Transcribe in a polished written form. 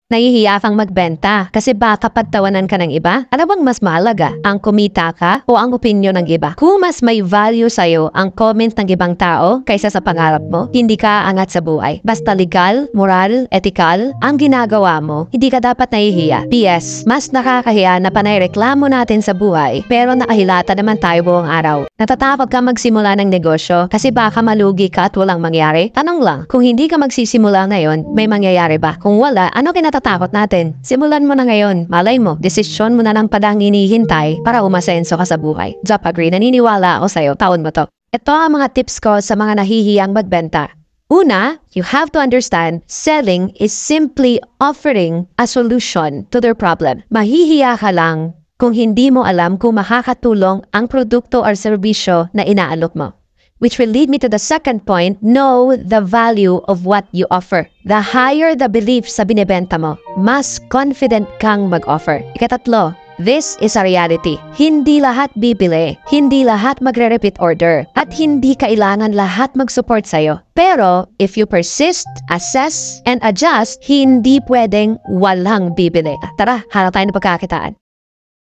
Nahihiya kang magbenta kasi baka pagtawanan ka ng iba? Ano bang mas mahalaga? Ang kumita ka o ang opinyon ng iba? Kung mas may value sa'yo ang comment ng ibang tao kaysa sa pangarap mo, hindi ka angat sa buhay. Basta legal, moral, ethical, ang ginagawa mo, hindi ka dapat nahihiya. PS, mas nakakahiya na panay reklamo natin sa buhay pero nakahilata naman tayo buong araw. Natatakot ka magsimula ng negosyo kasi baka malugi ka at walang mangyari? Tanong lang, kung hindi ka magsisimula ngayon, may mangyayari ba? Kung wala, ano kinatatakot natin? Simulan mo na ngayon. Malay mo, desisyon mo na ng padang hinihintay para umasenso ka sa buhay. Job agree, naniniwala ako sa'yo. Taon mo to. Ito ang mga tips ko sa mga nahihiyang magbenta. Una, you have to understand selling is simply offering a solution to their problem. Mahihiya ka lang kung hindi mo alam kung makakatulong ang produkto or serbisyo na inaalok mo. Which will lead me to the second point, know the value of what you offer. The higher the belief sa binibenta mo, mas confident kang mag-offer. Ikatatlo, this is a reality. Hindi lahat bibili, hindi lahat magre-repeat order, at hindi kailangan lahat mag-support sa'yo. Pero, if you persist, assess, and adjust, hindi pwedeng walang bibili. Tara, hanap tayo ng pagkakitaan.